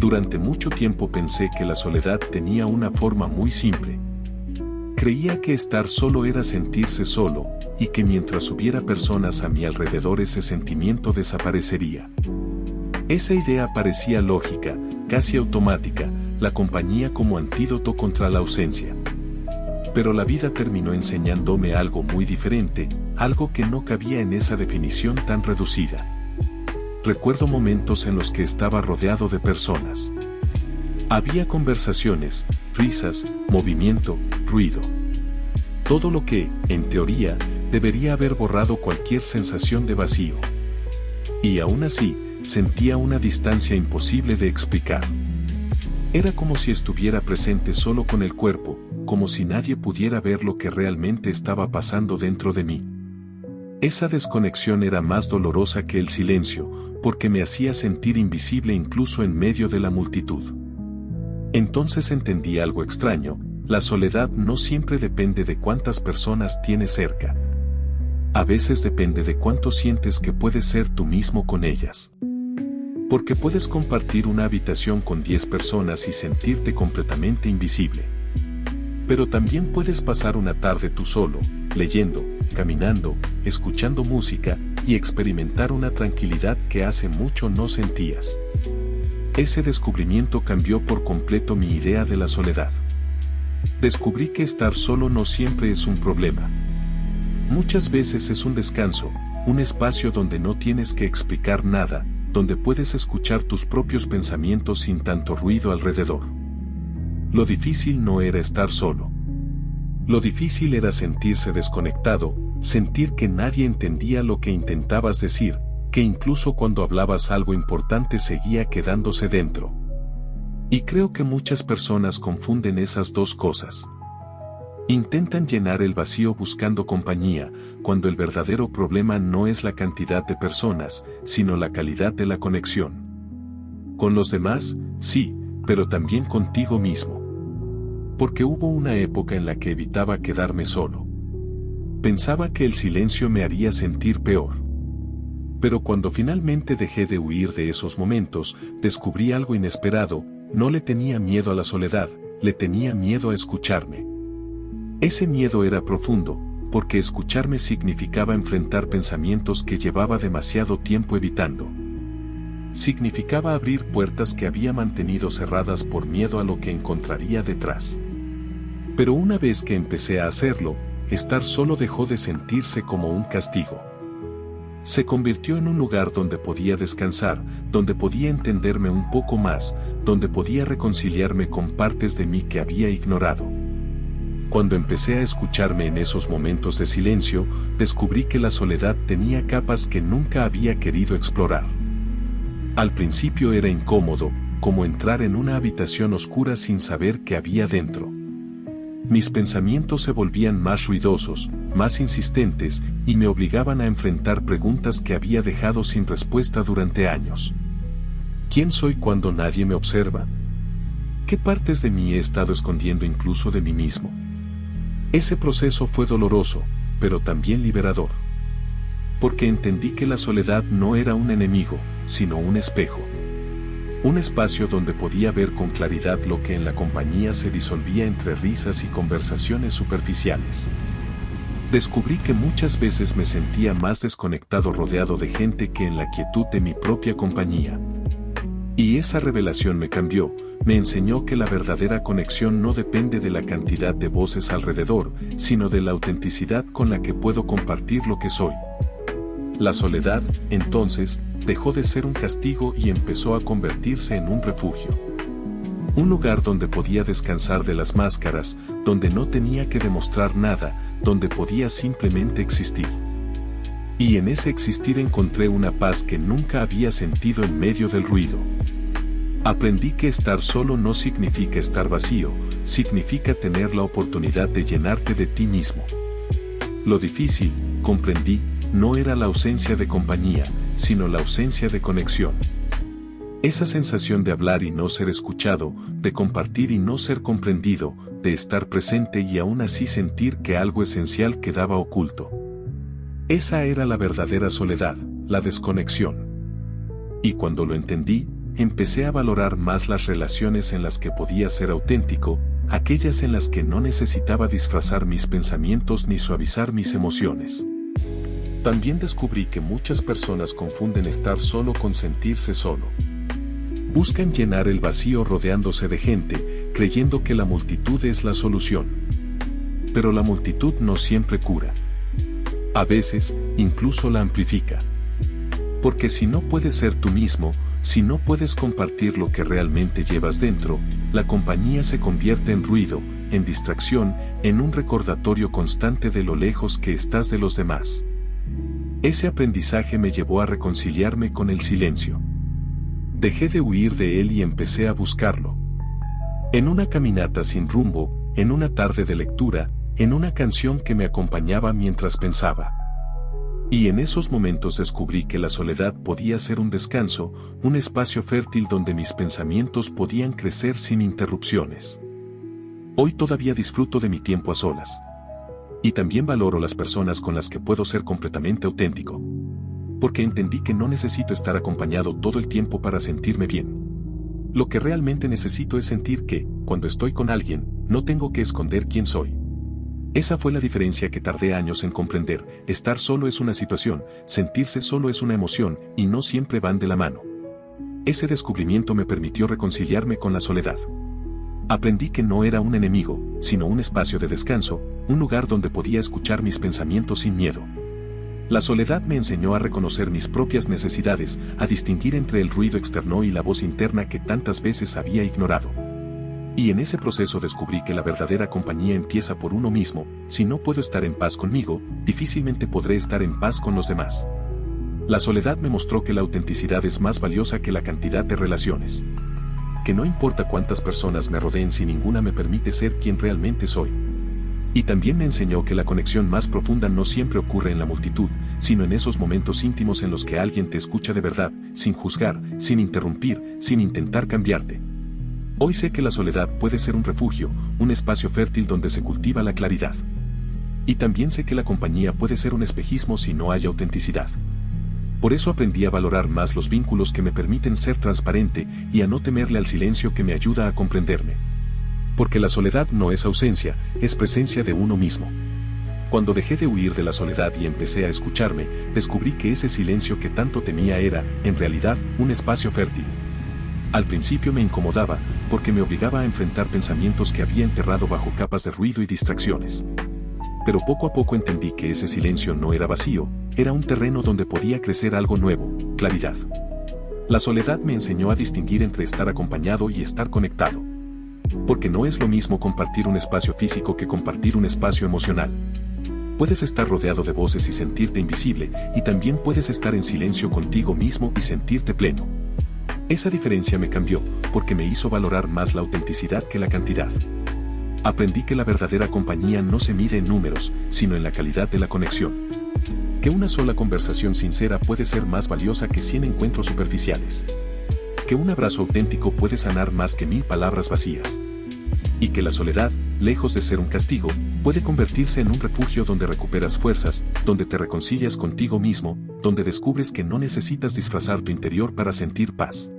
Durante mucho tiempo pensé que la soledad tenía una forma muy simple. Creía que estar solo era sentirse solo, y que mientras hubiera personas a mi alrededor ese sentimiento desaparecería. Esa idea parecía lógica, casi automática, la compañía como antídoto contra la ausencia. Pero la vida terminó enseñándome algo muy diferente, algo que no cabía en esa definición tan reducida. Recuerdo momentos en los que estaba rodeado de personas. Había conversaciones, risas, movimiento, ruido. Todo lo que, en teoría, debería haber borrado cualquier sensación de vacío. Y aún así, sentía una distancia imposible de explicar. Era como si estuviera presente solo con el cuerpo, como si nadie pudiera ver lo que realmente estaba pasando dentro de mí. Esa desconexión era más dolorosa que el silencio, porque me hacía sentir invisible incluso en medio de la multitud. Entonces entendí algo extraño: la soledad no siempre depende de cuántas personas tienes cerca. A veces depende de cuánto sientes que puedes ser tú mismo con ellas. Porque puedes compartir una habitación con 10 personas y sentirte completamente invisible. Pero también puedes pasar una tarde tú solo, leyendo, caminando, escuchando música, y experimentar una tranquilidad que hace mucho no sentías. Ese descubrimiento cambió por completo mi idea de la soledad. Descubrí que estar solo no siempre es un problema. Muchas veces es un descanso, un espacio donde no tienes que explicar nada, donde puedes escuchar tus propios pensamientos sin tanto ruido alrededor. Lo difícil no era estar solo. Lo difícil era sentirse desconectado, sentir que nadie entendía lo que intentabas decir, que incluso cuando hablabas algo importante seguía quedándose dentro. Y creo que muchas personas confunden esas dos cosas. Intentan llenar el vacío buscando compañía, cuando el verdadero problema no es la cantidad de personas, sino la calidad de la conexión. Con los demás, sí, pero también contigo mismo. Porque hubo una época en la que evitaba quedarme solo. Pensaba que el silencio me haría sentir peor. Pero cuando finalmente dejé de huir de esos momentos, descubrí algo inesperado: no le tenía miedo a la soledad, le tenía miedo a escucharme. Ese miedo era profundo, porque escucharme significaba enfrentar pensamientos que llevaba demasiado tiempo evitando. Significaba abrir puertas que había mantenido cerradas por miedo a lo que encontraría detrás. Pero una vez que empecé a hacerlo, estar solo dejó de sentirse como un castigo. Se convirtió en un lugar donde podía descansar, donde podía entenderme un poco más, donde podía reconciliarme con partes de mí que había ignorado. Cuando empecé a escucharme en esos momentos de silencio, descubrí que la soledad tenía capas que nunca había querido explorar. Al principio era incómodo, como entrar en una habitación oscura sin saber qué había dentro. Mis pensamientos se volvían más ruidosos, más insistentes, y me obligaban a enfrentar preguntas que había dejado sin respuesta durante años. ¿Quién soy cuando nadie me observa? ¿Qué partes de mí he estado escondiendo incluso de mí mismo? Ese proceso fue doloroso, pero también liberador. Porque entendí que la soledad no era un enemigo, sino un espejo. Un espacio donde podía ver con claridad lo que en la compañía se disolvía entre risas y conversaciones superficiales. Descubrí que muchas veces me sentía más desconectado rodeado de gente que en la quietud de mi propia compañía. Y esa revelación me cambió, me enseñó que la verdadera conexión no depende de la cantidad de voces alrededor, sino de la autenticidad con la que puedo compartir lo que soy. La soledad, entonces, dejó de ser un castigo y empezó a convertirse en un refugio. Un lugar donde podía descansar de las máscaras, donde no tenía que demostrar nada, donde podía simplemente existir. Y en ese existir encontré una paz que nunca había sentido en medio del ruido. Aprendí que estar solo no significa estar vacío, significa tener la oportunidad de llenarte de ti mismo. Lo difícil, comprendí, no era la ausencia de compañía, sino la ausencia de conexión. Esa sensación de hablar y no ser escuchado, de compartir y no ser comprendido, de estar presente y aún así sentir que algo esencial quedaba oculto. Esa era la verdadera soledad, la desconexión. Y cuando lo entendí, empecé a valorar más las relaciones en las que podía ser auténtico, aquellas en las que no necesitaba disfrazar mis pensamientos ni suavizar mis emociones. También descubrí que muchas personas confunden estar solo con sentirse solo. Buscan llenar el vacío rodeándose de gente, creyendo que la multitud es la solución. Pero la multitud no siempre cura. A veces, incluso la amplifica. Porque si no puedes ser tú mismo, si no puedes compartir lo que realmente llevas dentro, la compañía se convierte en ruido, en distracción, en un recordatorio constante de lo lejos que estás de los demás. Ese aprendizaje me llevó a reconciliarme con el silencio. Dejé de huir de él y empecé a buscarlo. En una caminata sin rumbo, en una tarde de lectura, en una canción que me acompañaba mientras pensaba. Y en esos momentos descubrí que la soledad podía ser un descanso, un espacio fértil donde mis pensamientos podían crecer sin interrupciones. Hoy todavía disfruto de mi tiempo a solas. Y también valoro las personas con las que puedo ser completamente auténtico. Porque entendí que no necesito estar acompañado todo el tiempo para sentirme bien. Lo que realmente necesito es sentir que, cuando estoy con alguien, no tengo que esconder quién soy. Esa fue la diferencia que tardé años en comprender. Estar solo es una situación, sentirse solo es una emoción, y no siempre van de la mano. Ese descubrimiento me permitió reconciliarme con la soledad. Aprendí que no era un enemigo, sino un espacio de descanso, un lugar donde podía escuchar mis pensamientos sin miedo. La soledad me enseñó a reconocer mis propias necesidades, a distinguir entre el ruido externo y la voz interna que tantas veces había ignorado. Y en ese proceso descubrí que la verdadera compañía empieza por uno mismo. Si no puedo estar en paz conmigo, difícilmente podré estar en paz con los demás. La soledad me mostró que la autenticidad es más valiosa que la cantidad de relaciones. Que no importa cuántas personas me rodeen si ninguna me permite ser quien realmente soy. Y también me enseñó que la conexión más profunda no siempre ocurre en la multitud, sino en esos momentos íntimos en los que alguien te escucha de verdad, sin juzgar, sin interrumpir, sin intentar cambiarte. Hoy sé que la soledad puede ser un refugio, un espacio fértil donde se cultiva la claridad. Y también sé que la compañía puede ser un espejismo si no hay autenticidad. Por eso aprendí a valorar más los vínculos que me permiten ser transparente y a no temerle al silencio que me ayuda a comprenderme. Porque la soledad no es ausencia, es presencia de uno mismo. Cuando dejé de huir de la soledad y empecé a escucharme, descubrí que ese silencio que tanto temía era, en realidad, un espacio fértil. Al principio me incomodaba, porque me obligaba a enfrentar pensamientos que había enterrado bajo capas de ruido y distracciones. Pero poco a poco entendí que ese silencio no era vacío, era un terreno donde podía crecer algo nuevo, claridad. La soledad me enseñó a distinguir entre estar acompañado y estar conectado. Porque no es lo mismo compartir un espacio físico que compartir un espacio emocional. Puedes estar rodeado de voces y sentirte invisible, y también puedes estar en silencio contigo mismo y sentirte pleno. Esa diferencia me cambió, porque me hizo valorar más la autenticidad que la cantidad. Aprendí que la verdadera compañía no se mide en números, sino en la calidad de la conexión. Que una sola conversación sincera puede ser más valiosa que 100 encuentros superficiales. Que un abrazo auténtico puede sanar más que 1000 palabras vacías. Y que la soledad, lejos de ser un castigo, puede convertirse en un refugio donde recuperas fuerzas, donde te reconcilias contigo mismo, donde descubres que no necesitas disfrazar tu interior para sentir paz.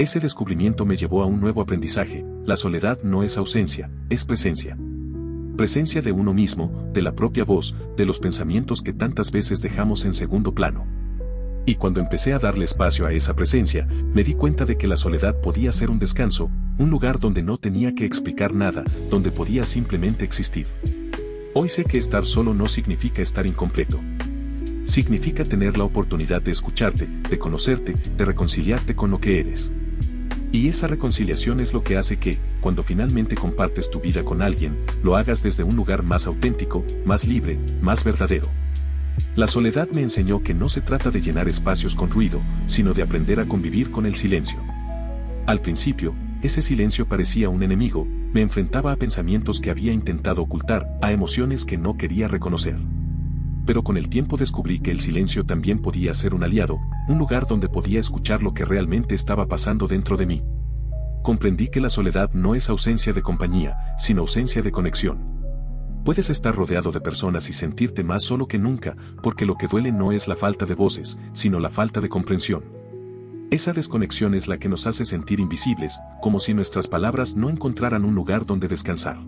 Ese descubrimiento me llevó a un nuevo aprendizaje. La soledad no es ausencia, es presencia. Presencia de uno mismo, de la propia voz, de los pensamientos que tantas veces dejamos en segundo plano. Y cuando empecé a darle espacio a esa presencia, me di cuenta de que la soledad podía ser un descanso, un lugar donde no tenía que explicar nada, donde podía simplemente existir. Hoy sé que estar solo no significa estar incompleto. Significa tener la oportunidad de escucharte, de conocerte, de reconciliarte con lo que eres. Y esa reconciliación es lo que hace que, cuando finalmente compartes tu vida con alguien, lo hagas desde un lugar más auténtico, más libre, más verdadero. La soledad me enseñó que no se trata de llenar espacios con ruido, sino de aprender a convivir con el silencio. Al principio, ese silencio parecía un enemigo, me enfrentaba a pensamientos que había intentado ocultar, a emociones que no quería reconocer. Pero con el tiempo descubrí que el silencio también podía ser un aliado, un lugar donde podía escuchar lo que realmente estaba pasando dentro de mí. Comprendí que la soledad no es ausencia de compañía, sino ausencia de conexión. Puedes estar rodeado de personas y sentirte más solo que nunca, porque lo que duele no es la falta de voces, sino la falta de comprensión. Esa desconexión es la que nos hace sentir invisibles, como si nuestras palabras no encontraran un lugar donde descansar.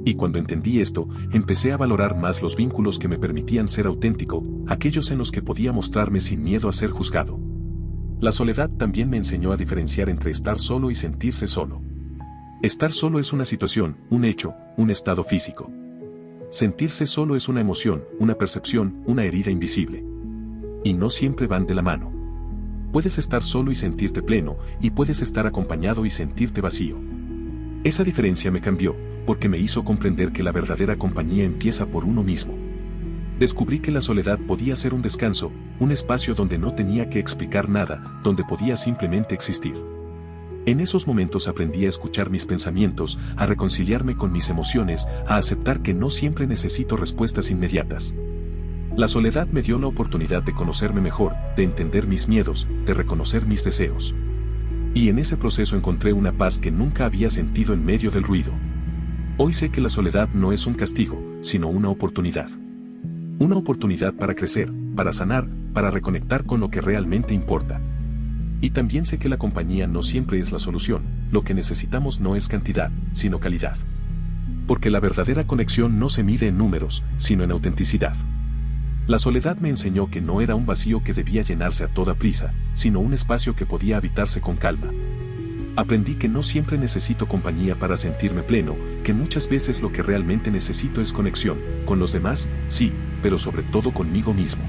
Y cuando entendí esto, empecé a valorar más los vínculos que me permitían ser auténtico, aquellos en los que podía mostrarme sin miedo a ser juzgado. La soledad también me enseñó a diferenciar entre estar solo y sentirse solo. Estar solo es una situación, un hecho, un estado físico. Sentirse solo es una emoción, una percepción, una herida invisible. Y no siempre van de la mano. Puedes estar solo y sentirte pleno, y puedes estar acompañado y sentirte vacío. Esa diferencia me cambió, porque me hizo comprender que la verdadera compañía empieza por uno mismo. Descubrí que la soledad podía ser un descanso, un espacio donde no tenía que explicar nada, donde podía simplemente existir. En esos momentos aprendí a escuchar mis pensamientos, a reconciliarme con mis emociones, a aceptar que no siempre necesito respuestas inmediatas. La soledad me dio la oportunidad de conocerme mejor, de entender mis miedos, de reconocer mis deseos. Y en ese proceso encontré una paz que nunca había sentido en medio del ruido. Hoy sé que la soledad no es un castigo, sino una oportunidad. Una oportunidad para crecer, para sanar, para reconectar con lo que realmente importa. Y también sé que la compañía no siempre es la solución, lo que necesitamos no es cantidad, sino calidad. Porque la verdadera conexión no se mide en números, sino en autenticidad. La soledad me enseñó que no era un vacío que debía llenarse a toda prisa, sino un espacio que podía habitarse con calma. Aprendí que no siempre necesito compañía para sentirme pleno, que muchas veces lo que realmente necesito es conexión, con los demás, sí, pero sobre todo conmigo mismo.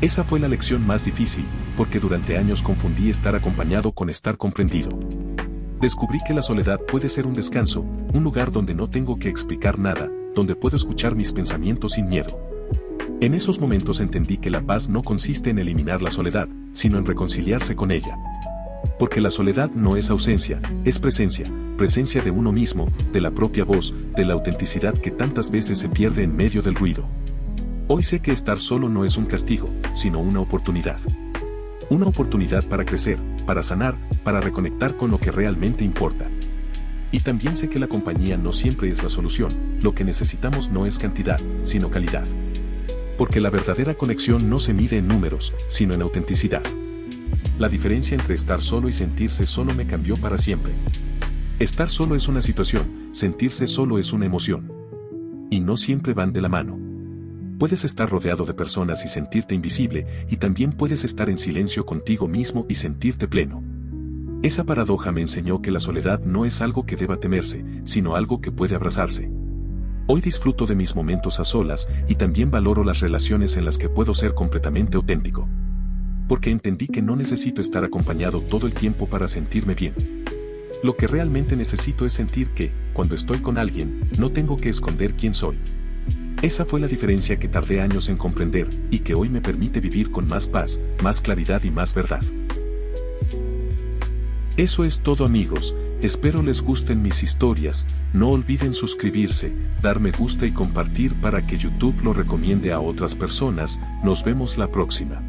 Esa fue la lección más difícil, porque durante años confundí estar acompañado con estar comprendido. Descubrí que la soledad puede ser un descanso, un lugar donde no tengo que explicar nada, donde puedo escuchar mis pensamientos sin miedo. En esos momentos entendí que la paz no consiste en eliminar la soledad, sino en reconciliarse con ella. Porque la soledad no es ausencia, es presencia, presencia de uno mismo, de la propia voz, de la autenticidad que tantas veces se pierde en medio del ruido. Hoy sé que estar solo no es un castigo, sino una oportunidad. Una oportunidad para crecer, para sanar, para reconectar con lo que realmente importa. Y también sé que la compañía no siempre es la solución, lo que necesitamos no es cantidad, sino calidad. Porque la verdadera conexión no se mide en números, sino en autenticidad. La diferencia entre estar solo y sentirse solo me cambió para siempre. Estar solo es una situación, sentirse solo es una emoción. Y no siempre van de la mano. Puedes estar rodeado de personas y sentirte invisible, y también puedes estar en silencio contigo mismo y sentirte pleno. Esa paradoja me enseñó que la soledad no es algo que deba temerse, sino algo que puede abrazarse. Hoy disfruto de mis momentos a solas y también valoro las relaciones en las que puedo ser completamente auténtico. Porque entendí que no necesito estar acompañado todo el tiempo para sentirme bien. Lo que realmente necesito es sentir que, cuando estoy con alguien, no tengo que esconder quién soy. Esa fue la diferencia que tardé años en comprender y que hoy me permite vivir con más paz, más claridad y más verdad. Eso es todo, amigos, espero les gusten mis historias, no olviden suscribirse, dar me gusta y compartir para que YouTube lo recomiende a otras personas. Nos vemos la próxima.